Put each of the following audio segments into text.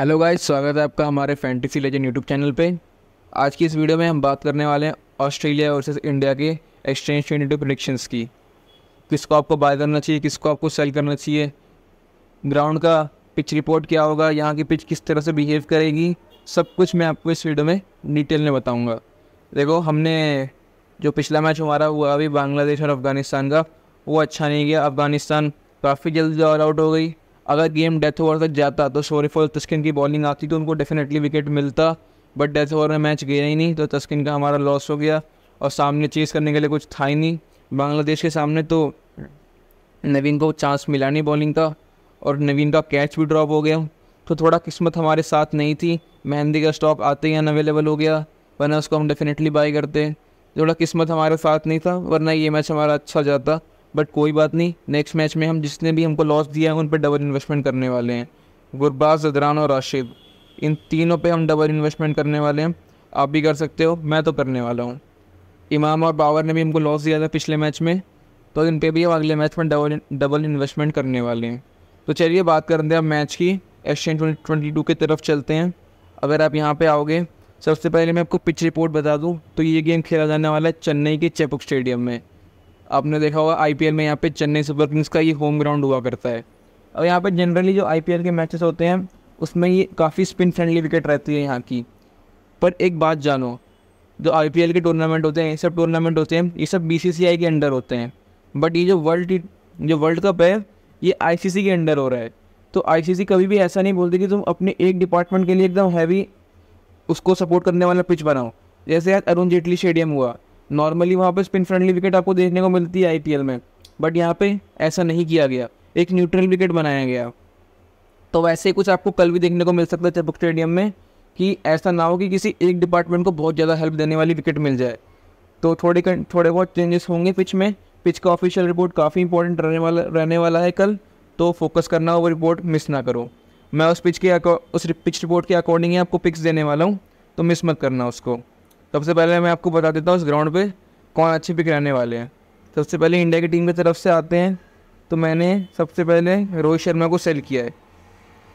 Hello guys, स्वागत है आपका हमारे फैंटेसी लेजेंड यूट्यूब चैनल पे। आज की इस वीडियो में हम बात करने वाले हैं ऑस्ट्रेलिया वर्सेस इंडिया के एक्सचेंज 22 प्रेडिक्शंस की। किसको आपको बाय करना चाहिए, किसको आपको सेल करना चाहिए, ग्राउंड का पिच रिपोर्ट क्या होगा, यहाँ की पिच किस तरह से बिहेव करेगी, सब कुछ मैं आपको इस वीडियो में डिटेल में बताऊँगा। देखो, हमने जो पिछला मैच हमारा हुआ अभी बांग्लादेश और अफ़गानिस्तान का, वो अच्छा नहीं गया। अफ़गानिस्तान काफ़ी जल्दी ऑल आउट हो गई। अगर गेम डेथ ओवर तक जाता तो शोरिफुल तस्किन की बॉलिंग आती तो उनको डेफिनेटली विकेट मिलता, बट डेथ ओवर में मैच गया ही नहीं, तो तस्किन का हमारा लॉस हो गया और सामने चेज़ करने के लिए कुछ था ही नहीं बांग्लादेश के सामने। तो नवीन को चांस मिला नहीं बॉलिंग का और नवीन का कैच भी ड्रॉप हो गया, तो थोड़ा किस्मत हमारे साथ नहीं थी। मेहंदी का स्टॉप आते ही अनअवेलेबल हो गया, वरना उसको हम डेफिनेटली बाई करते। थोड़ा किस्मत हमारे साथ नहीं था, वरना ये मैच हमारा अच्छा जाता। बट कोई बात नहीं, नेक्स्ट मैच में हम जिसने भी हमको लॉस दिया है उन पर डबल इन्वेस्टमेंट करने वाले हैं। गुरबाज, ज़दरान और राशिद, इन तीनों पे हम डबल इन्वेस्टमेंट करने वाले हैं। आप भी कर सकते हो, मैं तो करने वाला हूँ। इमाम और बाबर ने भी हमको लॉस दिया था पिछले मैच में, तो इन पे भी हम अगले मैच में डबल इन्वेस्टमेंट करने वाले हैं। तो चलिए बात करते हैं अब मैच की। एशियन 22 की तरफ चलते हैं। अगर आप यहाँ पे आओगे, सबसे पहले मैं आपको पिच रिपोर्ट बता दूँ तो ये गेम खेला जाने वाला है चेन्नई के चेपॉक स्टेडियम में। आपने देखा होगा आईपीएल में यहाँ पे चेन्नई सुपर किंग्स का ये होम ग्राउंड हुआ करता है। और यहाँ पे जनरली जो आईपीएल के मैचेस होते हैं उसमें ये काफ़ी स्पिन फ्रेंडली विकेट रहती है यहाँ की। पर एक बात जानो, जो आईपीएल के टूर्नामेंट होते हैं, ये सब टूर्नामेंट होते हैं, ये सब बीसीसीआई के अंडर होते हैं। बट ये जो वर्ल्ड कप है ये आईसीसी के अंडर हो रहा है। तो आईसीसी कभी भी ऐसा नहीं बोलती कि तुम अपने एक डिपार्टमेंट के लिए एकदम हैवी उसको सपोर्ट करने वाला पिच बनाओ। जैसे आज अरुण जेटली स्टेडियम हुआ, नॉर्मली वहाँ पे स्पिन फ्रेंडली विकेट आपको देखने को मिलती है आईपीएल में, बट यहाँ पे ऐसा नहीं किया गया, एक न्यूट्रल विकेट बनाया गया। तो वैसे ही कुछ आपको कल भी देखने को मिल सकता है चेपॉक स्टेडियम में, कि ऐसा ना हो कि किसी एक डिपार्टमेंट को बहुत ज़्यादा हेल्प देने वाली विकेट मिल जाए। तो थोड़े बहुत चेंजेस होंगे पिच में। पिच का ऑफिशियल रिपोर्ट काफ़ी इंपॉर्टेंट रहने वाला है कल, तो फोकस करना, वो रिपोर्ट मिस ना करो। मैं उस पिच रिपोर्ट के अकॉर्डिंग ही आपको पिक्स देने वाला हूँ, तो मिस मत करना उसको। सबसे पहले मैं आपको बता देता हूँ उस ग्राउंड पे कौन अच्छे पिक रहने वाले हैं। सबसे पहले इंडिया की टीम की तरफ से आते हैं, तो मैंने सबसे पहले रोहित शर्मा को सेल किया है।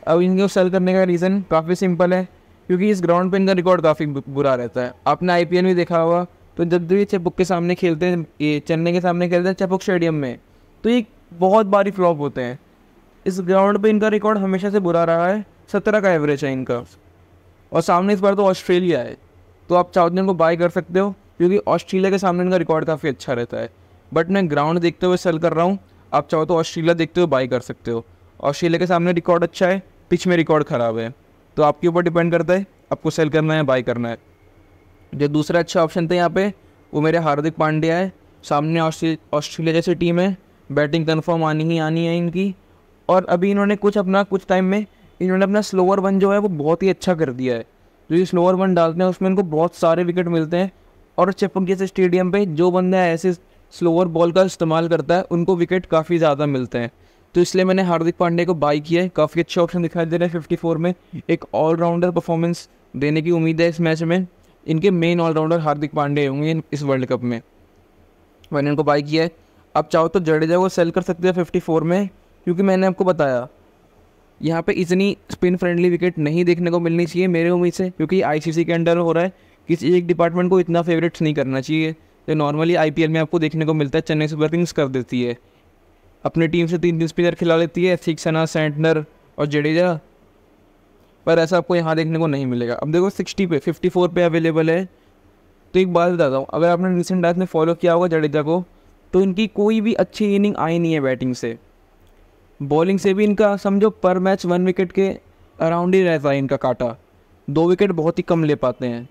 अब इनको सेल करने का रीज़न काफ़ी सिंपल है, क्योंकि इस ग्राउंड पे इनका रिकॉर्ड काफ़ी बुरा रहता है। आपने आईपीएल में देखा होगा, तो जब भी चेपॉक के सामने खेलते हैं, ये चेन्नई के सामने खेलते हैं चेपॉक स्टेडियम में, तो ये बहुत बारी फ्लॉप होते हैं। इस ग्राउंड पे इनका रिकॉर्ड हमेशा से बुरा रहा है, 17 का एवरेज है इनका। और सामने इस बार तो ऑस्ट्रेलिया है, तो आप चाहो तो इनको बाय कर सकते हो, क्योंकि ऑस्ट्रेलिया के सामने इनका रिकॉर्ड काफ़ी अच्छा रहता है। बट मैं ग्राउंड देखते हुए सेल कर रहा हूँ। आप चाहो तो ऑस्ट्रेलिया देखते हुए बाय कर सकते हो। ऑस्ट्रेलिया के सामने रिकॉर्ड अच्छा है, पिच में रिकॉर्ड ख़राब है, तो आपके ऊपर डिपेंड करता है आपको सेल करना है, बाय करना है। जो दूसरा अच्छा ऑप्शन था यहाँ पे, वो मेरे हार्दिक पांड्या है। सामने ऑस्ट्रेलिया जैसी टीम है, बैटिंग कन्फर्म आनी ही आनी है इनकी। और अभी इन्होंने कुछ टाइम में इन्होंने अपना स्लोअर वन जो है वो बहुत ही अच्छा कर दिया है। जो ये स्लोअर वन डालते हैं उसमें इनको बहुत सारे विकेट मिलते हैं। और चेपॉक जैसे स्टेडियम पे जो बंदा ऐसे स्लोअर बॉल का इस्तेमाल करता है उनको विकेट काफ़ी ज़्यादा मिलते हैं। तो इसलिए मैंने हार्दिक पांड्या को बाई किया है। काफ़ी अच्छे ऑप्शन दिखाई दे रहे हैं 54 में। एक ऑलराउंडर परफॉर्मेंस देने की उम्मीद है इस मैच में। इनके मेन ऑलराउंडर हार्दिक पांड्या होंगे इस वर्ल्ड कप में, मैंने इनको बाई किया है। आप चाहो तो जडेजा को सेल कर सकते हैं 54 में, क्योंकि मैंने आपको बताया यहाँ पे इतनी स्पिन फ्रेंडली विकेट नहीं देखने को मिलनी चाहिए मेरे उम्मीद से, क्योंकि आईसीसी के अंडर हो रहा है। किसी एक डिपार्टमेंट को इतना फेवरेट्स नहीं करना चाहिए। तो नॉर्मली आईपीएल में आपको देखने को मिलता है चेन्नई सुपर किंग्स कर देती है, अपनी टीम से 3 स्पिनर खिला लेती है, थिक्सना, सैंटनर और जडेजा। पर ऐसा आपको यहाँ देखने को नहीं मिलेगा। अब देखो 60 पे 54 पे अवेलेबल है। तो एक बात बताता हूँ, अगर आपने रिसेंट टाइम्स में फॉलो किया होगा जडेजा को, तो इनकी कोई भी अच्छी इनिंग आई नहीं है बैटिंग से। बॉलिंग से भी इनका समझो पर मैच 1 विकेट के अराउंड ही रहता है इनका काटा। 2 विकेट बहुत ही कम ले पाते हैं।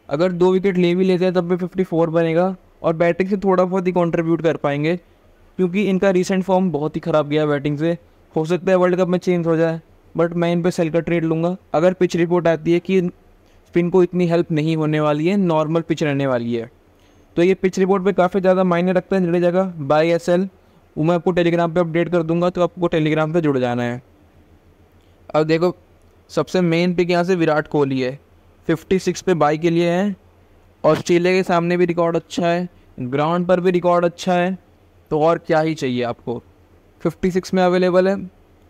अगर 2 विकेट ले भी लेते हैं तब भी 54 बनेगा, और बैटिंग से थोड़ा बहुत ही कंट्रीब्यूट कर पाएंगे, क्योंकि इनका रीसेंट फॉर्म बहुत ही ख़राब गया बैटिंग से। हो सकता है वर्ल्ड कप में चेंज हो जाए, बट मैं इन पर सेल का ट्रेड लूँगा। अगर पिच रिपोर्ट आती है कि स्पिन को इतनी हेल्प नहीं होने वाली है, नॉर्मल पिच रहने वाली है, तो ये पिच रिपोर्ट पे काफ़ी ज़्यादा मायने रखता है जडेजा का। बाय या सेल वो मैं आपको टेलीग्राम पे अपडेट कर दूंगा, तो आपको टेलीग्राम पे जुड़ जाना है। अब देखो, सबसे मेन पिक यहाँ से विराट कोहली है, 56 पे बाई के लिए है। ऑस्ट्रेलिया के सामने भी रिकॉर्ड अच्छा है, ग्राउंड पर भी रिकॉर्ड अच्छा है, तो और क्या ही चाहिए आपको। 56 में अवेलेबल है,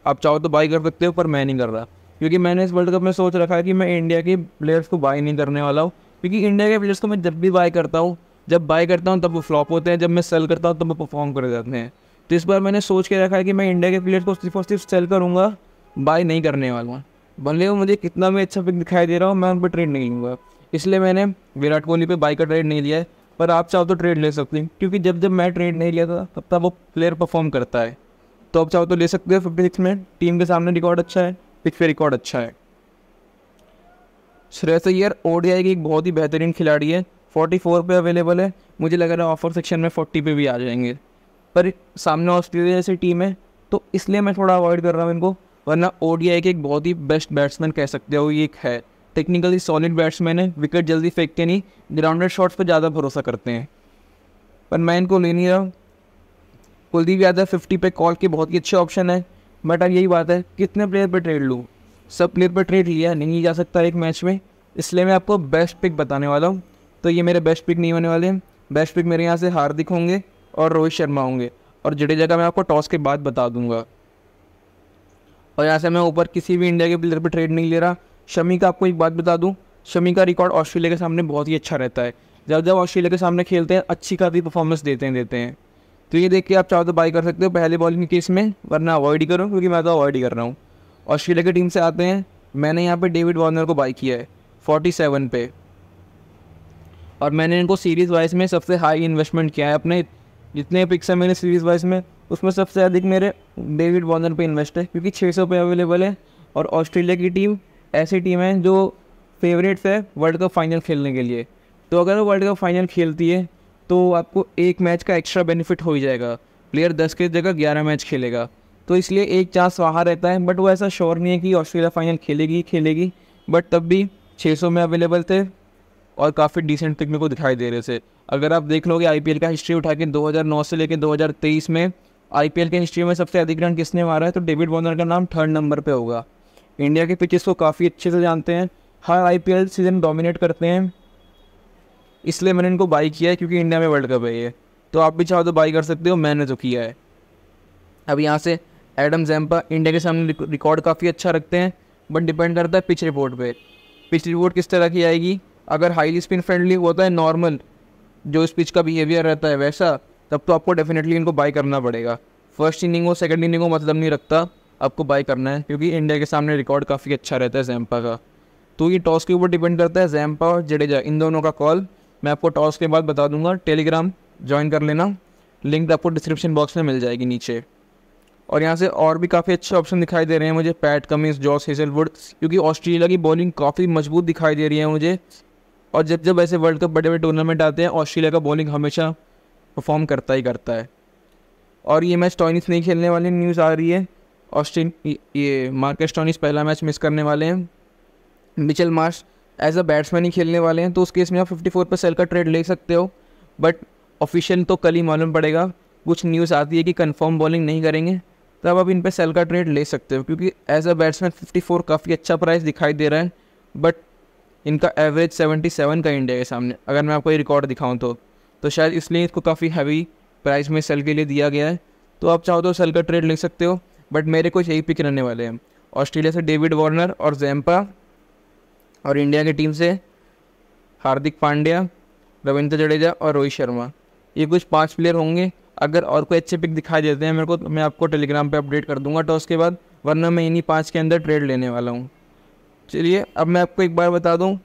आप चाहो तो बाई कर सकते हो, पर मैं नहीं कर रहा। क्योंकि मैंने इस वर्ल्ड कप में सोच रखा है कि मैं इंडिया के प्लेयर्स को बाय नहीं करने वाला हूँ, क्योंकि इंडिया के प्लेयर्स को मैं जब भी बाय करता हूँ, तब वो फ्लॉप होते हैं, जब मैं सेल करता हूँ तब वो परफॉर्म कर जाते हैं। तो इस बार मैंने सोच के रखा है कि मैं इंडिया के प्लेयर्स को सिर्फ और सिर्फ सेल करूँगा, बाय नहीं करने वाला हूँ। भले वो मुझे कितना भी अच्छा पिक दिखाई दे रहा हो, मैं उन पर ट्रेड नहीं लूँगा। इसलिए मैंने विराट कोहली पे बाय का ट्रेड नहीं लिया है, पर आप चाहो तो ट्रेड ले सकते हैं, क्योंकि जब जब मैं ट्रेड नहीं लिया था तब तक वो प्लेयर परफॉर्म करता है। तो आप चाहो तो ले सकते हो 56 में, टीम के सामने रिकॉर्ड अच्छा है, पिच पे रिकॉर्ड अच्छा है। श्रेयस अय्यर ओडीआई की एक बहुत ही बेहतरीन खिलाड़ी है, 44 पे अवेलेबल है, मुझे लग रहा है ऑफर सेक्शन में 40 पे भी आ जाएंगे, पर सामने ऑस्ट्रेलिया जैसी टीम है तो इसलिए मैं थोड़ा अवॉइड कर रहा हूँ इनको। वरना ओडीआई के एक बहुत ही बेस्ट बैट्समैन कह सकते हो, ये एक है टेक्निकली सॉलिड बैट्समैन है, विकेट जल्दी फेंकते नहीं, ग्राउंडेड शॉट्स पर ज़्यादा भरोसा करते हैं, पर मैं इनको ले नहीं रहा। कुलदीप यादव 50 पे कॉल के बहुत ही अच्छे ऑप्शन है, बट अब यही बात है कितने प्लेयर पर ट्रेड लूँ, सब प्लेयर पर ट्रेड लिया नहीं जा सकता एक मैच में, इसलिए मैं आपको बेस्ट पिक बताने वाला हूँ। तो ये मेरे बेस्ट पिक नहीं होने वाले हैं, बेस्ट पिक मेरे यहाँ से हार्दिक होंगे और रोहित शर्मा होंगे, और जडेजा का मैं आपको टॉस के बाद बता दूंगा। और यहाँ से मैं ऊपर किसी भी इंडिया के प्लेयर पर ट्रेड नहीं ले रहा। शमी का आपको एक बात बता दूँ, शमी का रिकॉर्ड ऑस्ट्रेलिया के सामने बहुत ही अच्छा रहता है, जब जब ऑस्ट्रेलिया के सामने खेलते हैं अच्छी खासी परफॉर्मेंस देते हैं। तो ये देख के आप चाहो तो बाई कर सकते हो पहले बॉलिंग के केस में, वरना अवॉइड ही करो, क्योंकि मैं तो अवॉइड ही कर रहा हूँ। ऑस्ट्रेलिया की टीम से आते हैं, मैंने यहाँ पे डेविड वार्नर को बाई किया है 47 पे, और मैंने इनको सीरीज़ वाइज में सबसे हाई इन्वेस्टमेंट किया है। अपने जितने पिक्स हैं मेरे सीरीज़ वाइज में, उसमें सबसे अधिक मेरे डेविड वार्नर पे इन्वेस्ट है, क्योंकि 600 पे अवेलेबल है। और ऑस्ट्रेलिया की टीम ऐसी टीम है जो फेवरेट्स है वर्ल्ड कप फाइनल खेलने के लिए, तो अगर वो वर्ल्ड कप फाइनल खेलती है तो आपको एक मैच का एक्स्ट्रा बेनिफिट हो ही जाएगा, प्लेयर 10 की जगह 11 मैच खेलेगा, तो इसलिए एक चांस वहाँ रहता है। बट वो ऐसा श्योर नहीं है कि ऑस्ट्रेलिया फाइनल खेलेगी, बट तब भी 600 में अवेलेबल थे और काफ़ी डिसेंट पिक मेरे को दिखाई दे रहे थे। अगर आप देख लोगे आईपीएल का हिस्ट्री उठा के 2009 से लेकर 2023 में आईपीएल के हिस्ट्री में सबसे अधिक रन किसने मारा है, तो डेविड वार्नर का नाम 3rd नंबर पे होगा। इंडिया के पिचेस को काफ़ी अच्छे से जानते हैं, हर आईपीएल सीजन डोमिनेट करते हैं, इसलिए मैंने इनको बाई किया है, क्योंकि इंडिया में वर्ल्ड कप है ये। तो आप भी चाहो तो बाई कर सकते हो, मैंने तो किया है। अब यहाँ से एडम जैम्पा इंडिया के सामने रिकॉर्ड काफ़ी अच्छा रखते हैं, बट डिपेंड करता है पिच रिपोर्ट पे। पिच रिपोर्ट किस तरह की आएगी, अगर हाईली स्पिन फ्रेंडली होता है, नॉर्मल जो इस पिच का बिहेवियर रहता है वैसा, तब तो आपको डेफिनेटली इनको बाई करना पड़ेगा। फर्स्ट इनिंग हो सेकंड इनिंग हो मतलब नहीं रखता, आपको बाई करना है, क्योंकि इंडिया के सामने रिकॉर्ड काफ़ी अच्छा रहता है जैम्पा का। तो ये टॉस के ऊपर डिपेंड करता है, जैम्पा और जडेजा इन दोनों का कॉल मैं आपको टॉस के बाद बता दूंगा। टेलीग्राम ज्वाइन कर लेना, लिंक आपको डिस्क्रिप्शन बॉक्स में मिल जाएगी नीचे। और यहाँ से और भी काफ़ी अच्छे ऑप्शन दिखाई दे रहे हैं मुझे, पैट कमिंस, जॉस हेजलवुड, क्योंकि ऑस्ट्रेलिया की बॉलिंग काफ़ी मजबूत दिखाई दे रही है मुझे। और जब जब ऐसे वर्ल्ड कप बड़े बड़े टूर्नामेंट आते हैं, ऑस्ट्रेलिया का बॉलिंग हमेशा परफॉर्म करता ही करता है। और ये मैच स्टोइनिस नहीं खेलने वाली न्यूज़ आ रही है, ये मार्कस स्टोइनिस पहला मैच मिस करने वाले हैं। Mitchell Marsh as a batsman ही खेलने वाले हैं, तो उस केस में आप 54 पर सेल का ट्रेड ले सकते हो, बट ऑफिशियल तो कल ही मालूम पड़ेगा। कुछ न्यूज़ आती है कि कंफर्म बॉलिंग नहीं करेंगे, तब आप इन पे सेल का ट्रेड ले सकते हो, क्योंकि एज अ बैट्समैन 54 काफ़ी अच्छा प्राइस दिखाई दे रहा है, बट इनका एवरेज 77 का इंडिया के सामने, अगर मैं आपको ये रिकॉर्ड दिखाऊँ तो शायद इसलिए इसको काफ़ी हैवी प्राइस में सेल के लिए दिया गया है। तो आप चाहो तो सेल का ट्रेड ले सकते हो, बट मेरे कुछ यही पिक रहने वाले हैं। ऑस्ट्रेलिया से डेविड वार्नर और जैम्पा, और इंडिया की टीम से हार्दिक पांड्या, रविंद्र जडेजा और रोहित शर्मा, ये कुछ 5 प्लेयर होंगे। अगर और कोई अच्छे पिक दिखाई देते हैं मेरे को, तो मैं आपको टेलीग्राम पे अपडेट कर दूंगा टॉस के बाद, वरना मैं इन्हीं 5 के अंदर ट्रेड लेने वाला हूँ। चलिए अब मैं आपको एक बार बता दूँ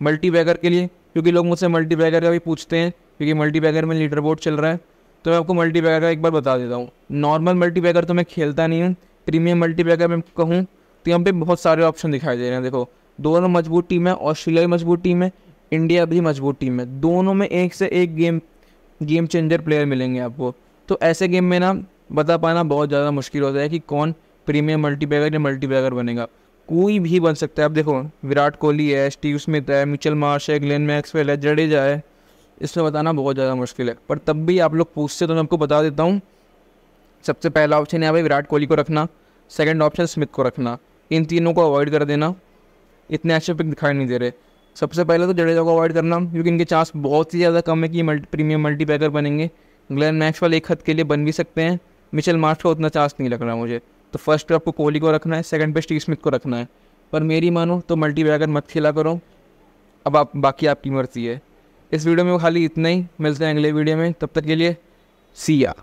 मल्टी बैगर के लिए, क्योंकि लोग मुझसे मल्टी बैगर का भी पूछते हैं, क्योंकि मल्टी बैगर में लीडर बोर्ड चल रहा है, तो मैं आपको मल्टी बैगर का एक बार बता देता हूँ। नॉर्मल मल्टी बैगर तो मैं खेलता नहीं हूँ, प्रीमियम मल्टी बैगर में कहूँ तो यहाँ पे बहुत सारे ऑप्शन दिखाई दे रहे हैं। देखो दोनों मजबूत टीम है, ऑस्ट्रेलिया भी मजबूत टीम है, इंडिया भी मजबूत टीम है, दोनों में एक से एक गेम चेंजर प्लेयर मिलेंगे आपको। तो ऐसे गेम में ना बता पाना बहुत ज़्यादा मुश्किल होता है कि कौन प्रीमियम मल्टीबैगर या मल्टीबैगर बनेगा। कोई भी बन सकता है। अब देखो विराट कोहली है, स्टीव स्मिथ है, मिचेल मार्श है, ग्लेन मैक्सवेल है, जडेजा है, इसमें बताना बहुत ज़्यादा मुश्किल है। पर तब भी आप लोग पूछते तो मैं आपको बता देता हूँ। सबसे पहला ऑप्शन है भाई विराट कोहली को रखना, सेकंड ऑप्शन स्मिथ को रखना, इन तीनों को अवॉइड कर देना, इतने अच्छे पिक दिखाई नहीं दे रहे। सबसे पहले तो जडेजा को अवॉइड करना, क्योंकि इनके चांस बहुत ही ज़्यादा कम है कि प्रीमियम मल्टीबैगर बनेंगे। ग्लेन मैक्सवेल एक हद के लिए बन भी सकते हैं, मिचेल मार्श का उतना चांस नहीं लग रहा मुझे, तो फर्स्ट पे आपको कोहली को रखना है, सेकंड पे स्टीव स्मिथ को रखना है। पर मेरी मानो तो मल्टीबैगर मत खेला करो, अब आप बाकी आपकी मर्जी है। इस वीडियो में वो खाली इतना ही, मिलते हैं अगले वीडियो में, तब तक के लिए सी या।